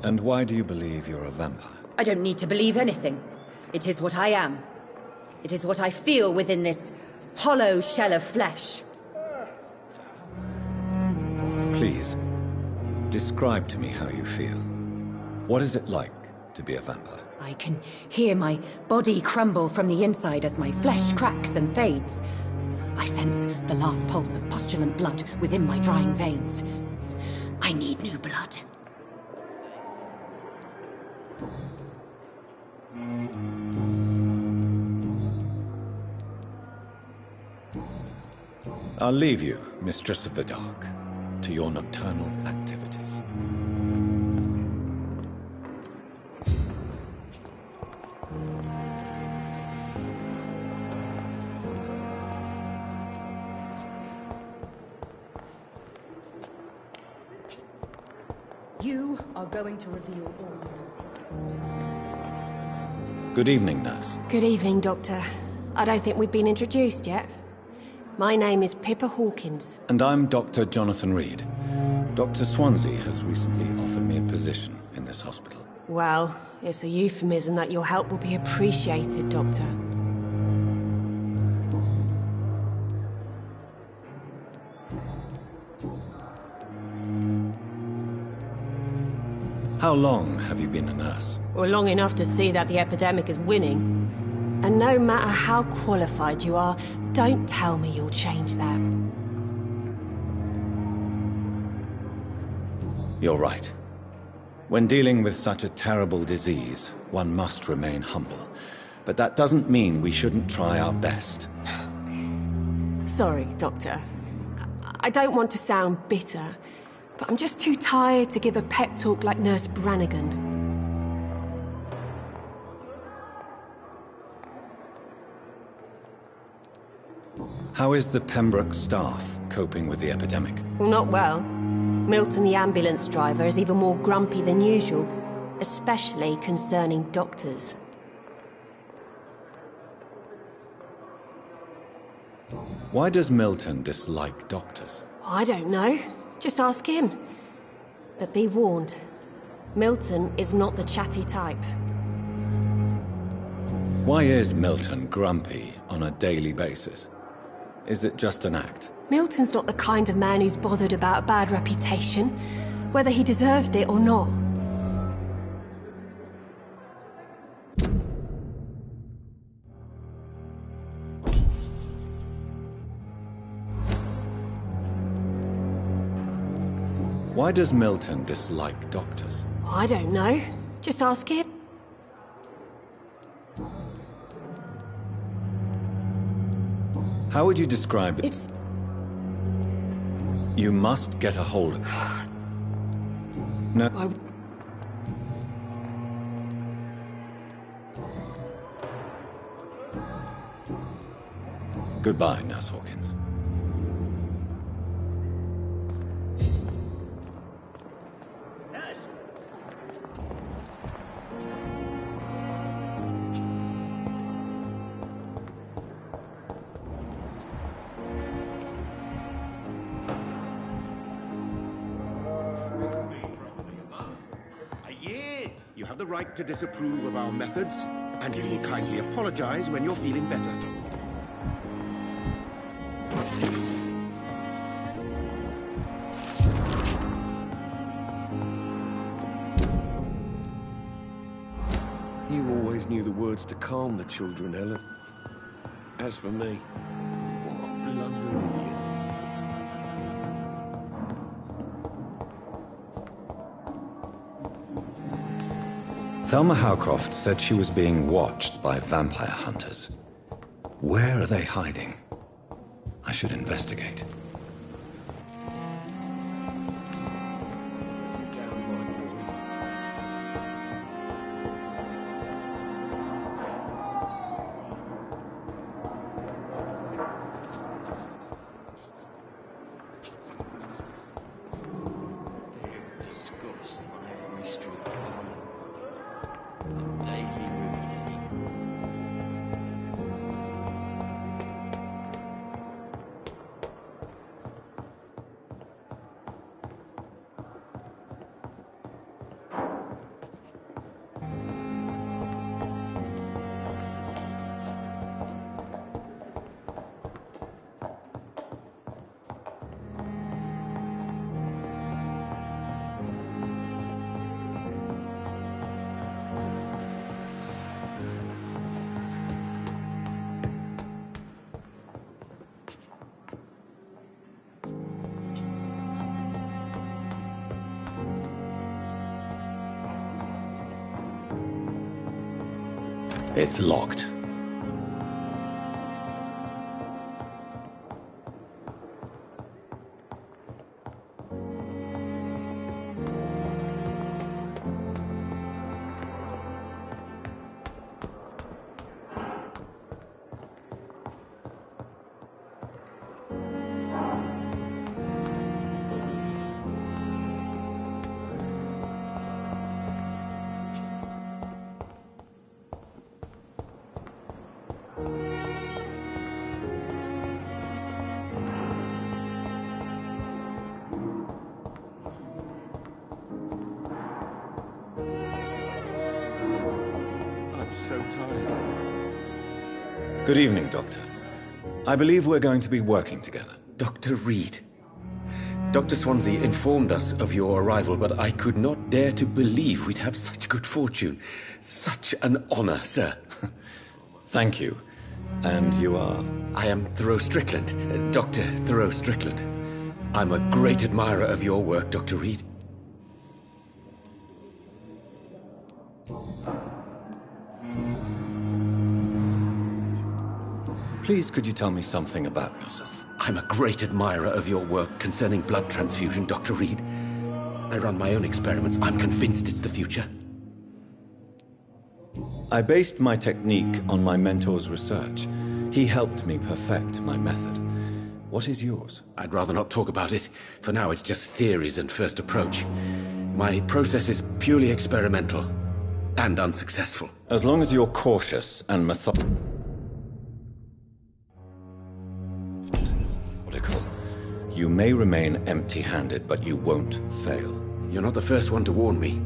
And why do you believe you're a vampire? I don't need to believe anything. It is what I am. It is what I feel within this hollow shell of flesh. Please, describe to me how you feel. What is it like to be a vampire? I can hear my body crumble from the inside as my flesh cracks and fades. I sense the last pulse of postulant blood within my drying veins. I need new blood. I'll leave you, Mistress of the Dark, to your nocturnal activities. You are going to reveal all your secrets to me. Good evening, nurse. Good evening, Doctor. I don't think we've been introduced yet. My name is Pippa Hawkins. And I'm Dr. Jonathan Reed. Dr. Swansea has recently offered me a position in this hospital. Well, it's a euphemism that your help will be appreciated, Doctor. How long have you been a nurse? Well, long enough to see that the epidemic is winning. And no matter how qualified you are, don't tell me you'll change that. You're right. When dealing with such a terrible disease, one must remain humble. But that doesn't mean we shouldn't try our best. Sorry, Doctor. I don't want to sound bitter, but I'm just too tired to give a pep talk like Nurse Brannigan. How is the Pembroke staff coping with the epidemic? Well, not well. Milton, the ambulance driver, is even more grumpy than usual, especially concerning doctors. Why does Milton dislike doctors? I don't know. Just ask him. But be warned, Milton is not the chatty type. Why is Milton grumpy on a daily basis? Is it just an act? Milton's not the kind of man who's bothered about a bad reputation, whether he deserved it or not. Why does Milton dislike doctors? I don't know. Just ask him. How would you describe it? It's... You must get a hold of it. No. Goodbye, Nurse Hawkins. You have the right to disapprove of our methods, and you will kindly apologize when you're feeling better. You always knew the words to calm the children, Ellen. As for me, what a blundering idiot. Thelma Howcroft said she was being watched by vampire hunters. Where are they hiding? I should investigate. It's locked. So tired. Good evening, Doctor. I believe we're going to be working together. Dr. Reed. Dr. Swansea informed us of your arrival, but I could not dare to believe we'd have such good fortune. Such an honor, sir. Thank you. And you are? I am Thoreau Strickland, Dr. Thoreau Strickland. I'm a great admirer of your work, Dr. Reed. Please, could you tell me something about yourself? I'm a great admirer of your work concerning blood transfusion, Dr. Reed. I run my own experiments. I'm convinced it's the future. I based my technique on my mentor's research. He helped me perfect my method. What is yours? I'd rather not talk about it. For now, it's just theories and first approach. My process is purely experimental and unsuccessful. As long as you're cautious and methodical. You may remain empty-handed, but you won't fail. You're not the first one to warn me,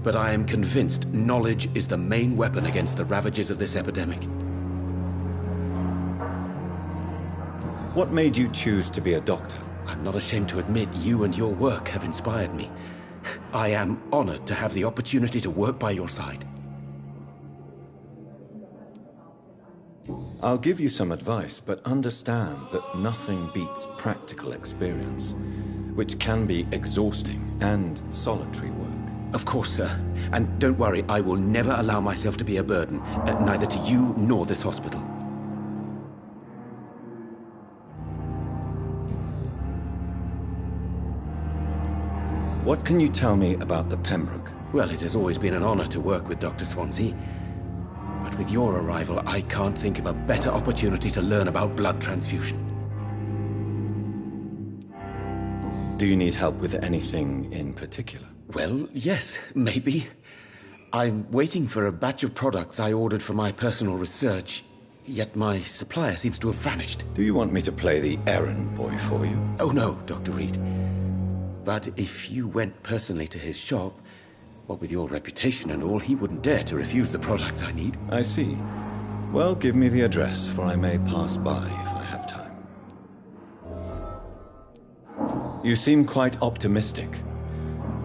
but I am convinced knowledge is the main weapon against the ravages of this epidemic. What made you choose to be a doctor? I'm not ashamed to admit you and your work have inspired me. I am honored to have the opportunity to work by your side. I'll give you some advice, but understand that nothing beats practical experience, which can be exhausting and solitary work. Of course, sir. And don't worry, I will never allow myself to be a burden, neither to you nor this hospital. What can you tell me about the Pembroke? Well, it has always been an honor to work with Dr. Swansea. But with your arrival, I can't think of a better opportunity to learn about blood transfusion. Do you need help with anything in particular? Well, yes, maybe. I'm waiting for a batch of products I ordered for my personal research, yet my supplier seems to have vanished. Do you want me to play the errand boy for you? Oh no, Dr. Reed. But if you went personally to his shop, what with your reputation and all, he wouldn't dare to refuse the products I need. I see. Well, give me the address, for I may pass by if I have time. You seem quite optimistic.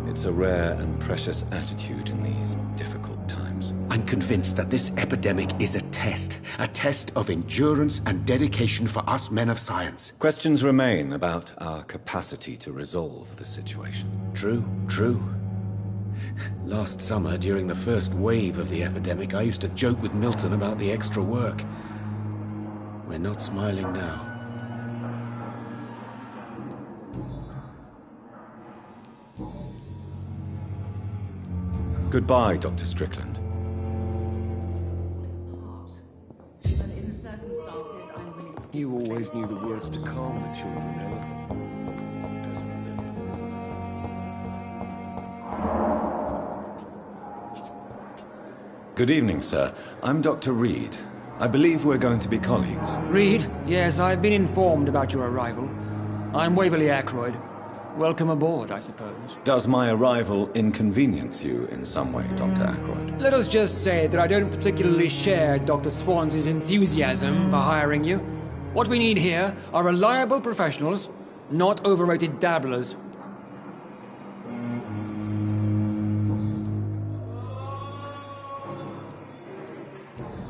It's a rare and precious attitude in these difficult times. I'm convinced that this epidemic is a test of endurance and dedication for us men of science. Questions remain about our capacity to resolve the situation. True, true. Last summer, during the first wave of the epidemic, I used to joke with Milton about the extra work. We're not smiling now. Goodbye, Dr. Strickland. You always knew the words to calm the children, Ellen. Good evening, sir. I'm Dr. Reed. I believe we're going to be colleagues. Reed? Yes, I've been informed about your arrival. I'm Waverly Ackroyd. Welcome aboard, I suppose. Does my arrival inconvenience you in some way, Dr. Ackroyd? Let us just say that I don't particularly share Dr. Swansea's enthusiasm for hiring you. What we need here are reliable professionals, not overrated dabblers.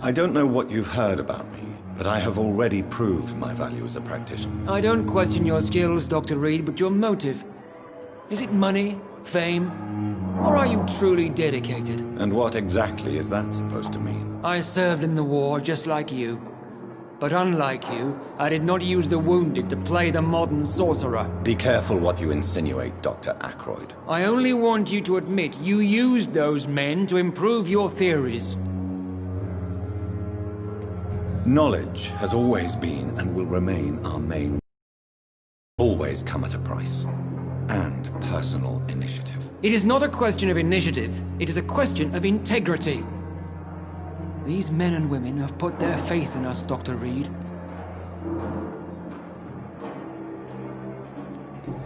I don't know what you've heard about me, but I have already proved my value as a practitioner. I don't question your skills, Dr. Reed, but your motive. Is it money, fame, or are you truly dedicated? And what exactly is that supposed to mean? I served in the war just like you. But unlike you, I did not use the wounded to play the modern sorcerer. Be careful what you insinuate, Dr. Ackroyd. I only want you to admit you used those men to improve your theories. Knowledge has always been and will remain our main. Always come at a price. And personal initiative. It is not a question of initiative. It is a question of integrity. These men and women have put their faith in us, Dr. Reed.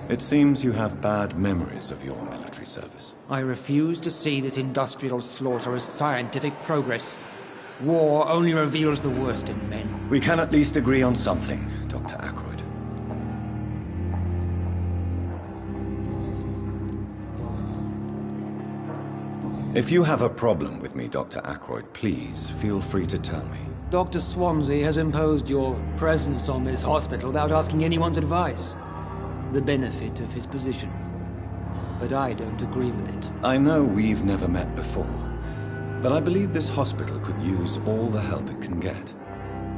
It seems you have bad memories of your military service. I refuse to see this industrial slaughter as scientific progress. War only reveals the worst in men. We can at least agree on something, Dr. Ackroyd. If you have a problem with me, Dr. Ackroyd, please feel free to tell me. Dr. Swansea has imposed your presence on this hospital without asking anyone's advice. The benefit of his position. But I don't agree with it. I know we've never met before, but I believe this hospital could use all the help it can get.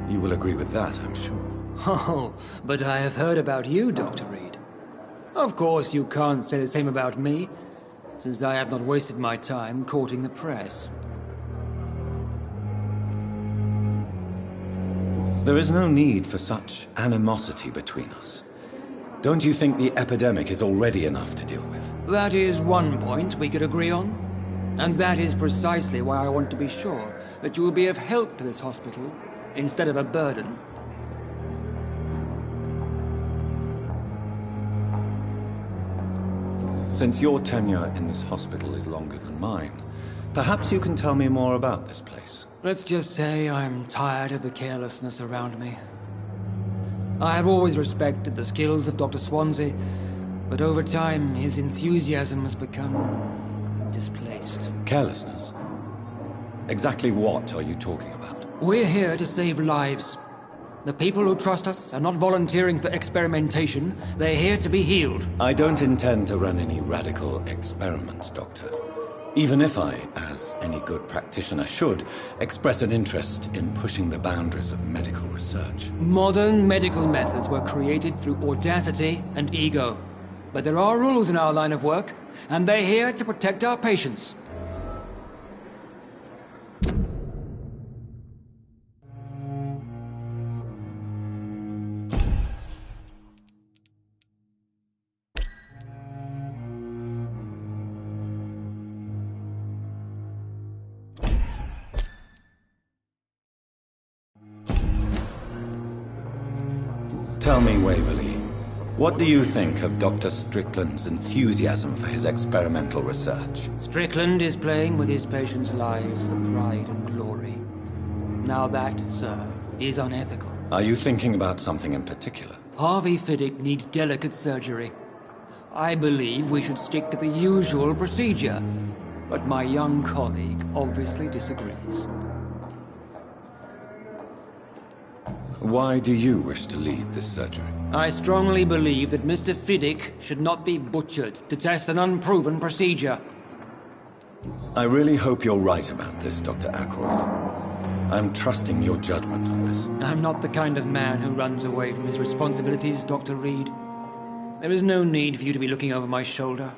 You will agree with that, I'm sure. Oh, but I have heard about you, Dr. Reed. Of course, you can't say the same about me, since I have not wasted my time courting the press. There is no need for such animosity between us. Don't you think the epidemic is already enough to deal with? That is one point we could agree on. And that is precisely why I want to be sure that you will be of help to this hospital, instead of a burden. Since your tenure in this hospital is longer than mine, perhaps you can tell me more about this place. Let's just say I'm tired of the carelessness around me. I have always respected the skills of Dr. Swansea, but over time his enthusiasm has become displaced. Carelessness? Exactly what are you talking about? We're here to save lives. The people who trust us are not volunteering for experimentation. They're here to be healed. I don't intend to run any radical experiments, Doctor. Even if I, as any good practitioner should, express an interest in pushing the boundaries of medical research. Modern medical methods were created through audacity and ego. But there are rules in our line of work, and they're here to protect our patients. Tell me, Waverly, what do you think of Dr. Strickland's enthusiasm for his experimental research? Strickland is playing with his patients' lives for pride and glory. Now that, sir, is unethical. Are you thinking about something in particular? Harvey Fiddick needs delicate surgery. I believe we should stick to the usual procedure, but my young colleague obviously disagrees. Why do you wish to lead this surgery? I strongly believe that Mr. Fiddick should not be butchered to test an unproven procedure. I really hope you're right about this, Dr. Ackroyd. I'm trusting your judgment on this. I'm not the kind of man who runs away from his responsibilities, Dr. Reed. There is no need for you to be looking over my shoulder.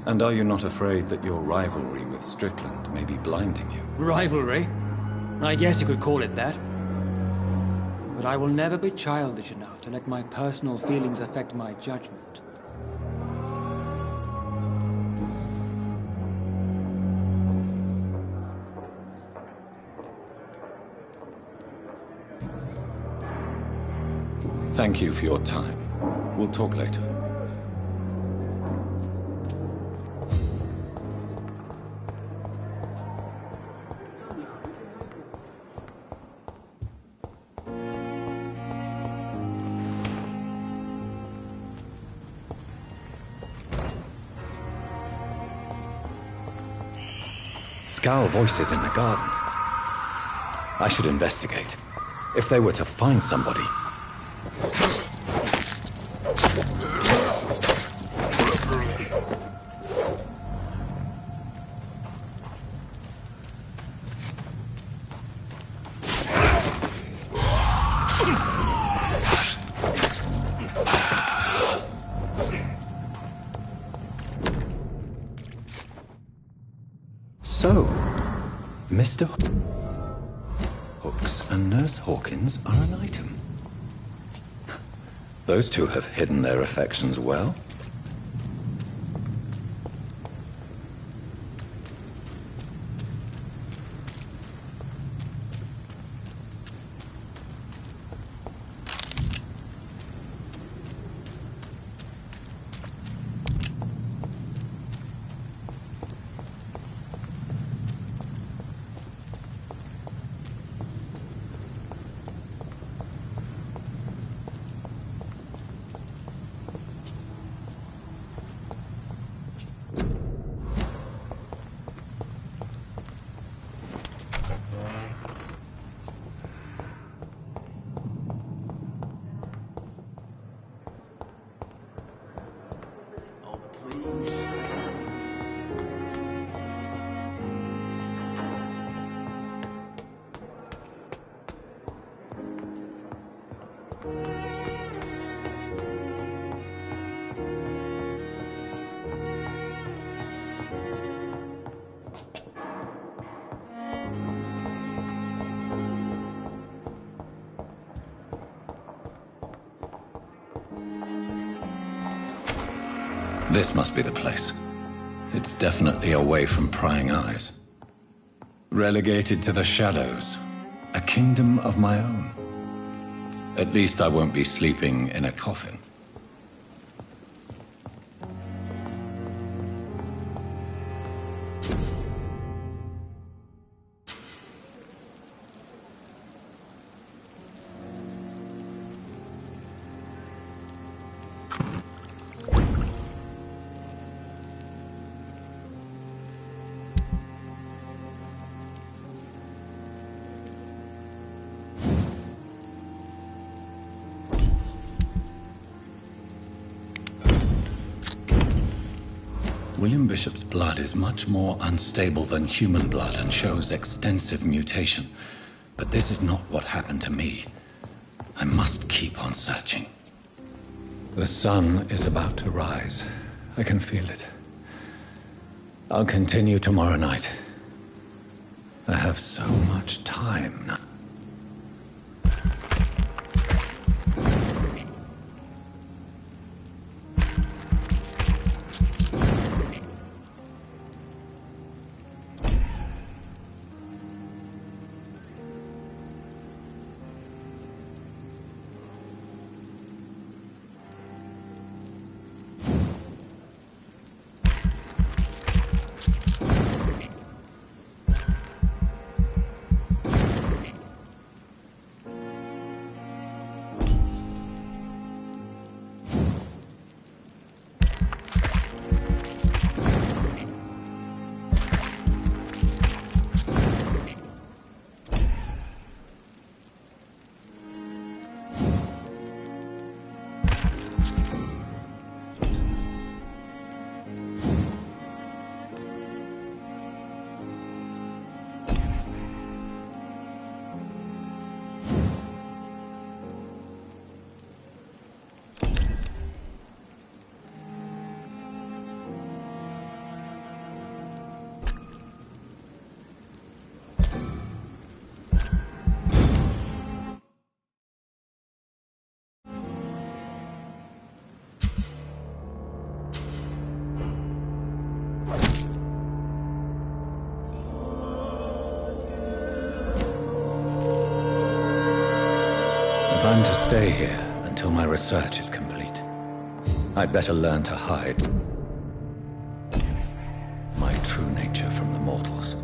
And are you not afraid that your rivalry with Strickland may be blinding you? Rivalry? I guess you could call it that. But I will never be childish enough to let my personal feelings affect my judgment. Thank you for your time. We'll talk later. Scowl voices in the garden. I should investigate. If they were to find somebody. So, Mr. Hooks and Nurse Hawkins are an item. Those two have hidden their affections well. This must be the place. It's definitely away from prying eyes. Relegated to the shadows. A kingdom of my own. At least I won't be sleeping in a coffin. William Bishop's blood is much more unstable than human blood and shows extensive mutation. But this is not what happened to me. I must keep on searching. The sun is about to rise. I can feel it. I'll continue tomorrow night. I have so much time now. If I'm to stay here until my research is complete, I'd better learn to hide my true nature from the mortals.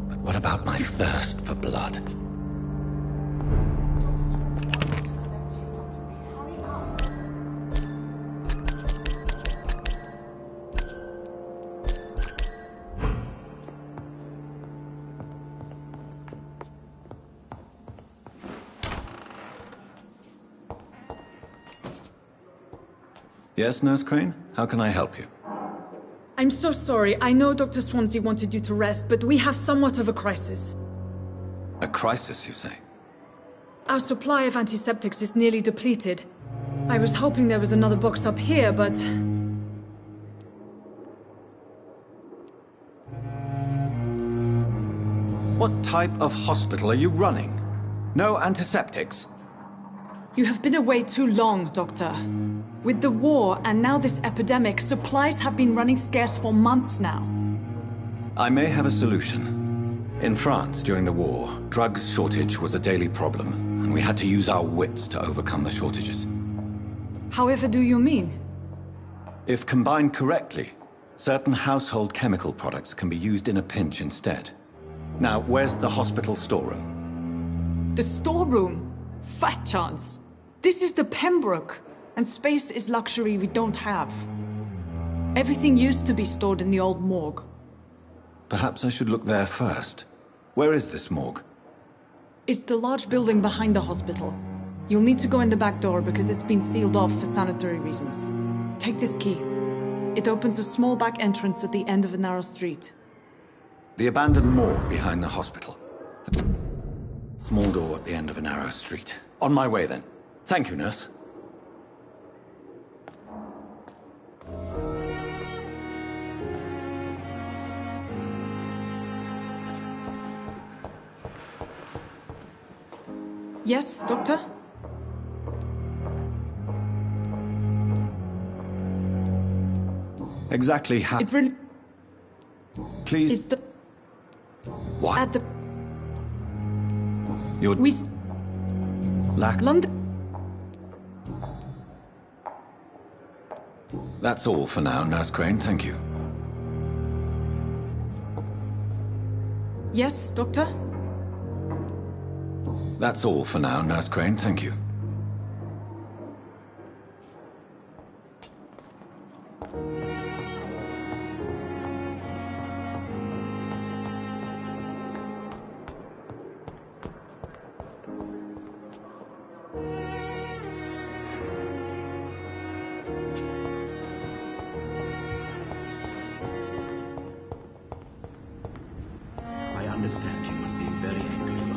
But what about my thirst for blood? Yes, Nurse Crane? How can I help you? I'm so sorry. I know Dr. Swansea wanted you to rest, but we have somewhat of a crisis. A crisis, you say? Our supply of antiseptics is nearly depleted. I was hoping there was another box up here, but... What type of hospital are you running? No antiseptics? You have been away too long, Doctor. With the war and now this epidemic, supplies have been running scarce for months now. I may have a solution. In France, during the war, drugs shortage was a daily problem, and we had to use our wits to overcome the shortages. However do you mean? If combined correctly, certain household chemical products can be used in a pinch instead. Now, where's the hospital storeroom? The storeroom? Fat chance. This is the Pembroke, and space is luxury we don't have. Everything used to be stored in the old morgue. Perhaps I should look there first. Where is this morgue? It's the large building behind the hospital. You'll need to go in the back door because it's been sealed off for sanitary reasons. Take this key. It opens a small back entrance at the end of a narrow street. The abandoned morgue behind the hospital. Small door at the end of a narrow street. On my way then. Thank you, nurse. Yes, Doctor? Exactly how... It really... Please... It's the... What? At the... You're... We... London... That's all for now, Nurse Crane, thank you. Yes, Doctor? That's all for now, Nurse Crane, thank you. I understand you must be very angry.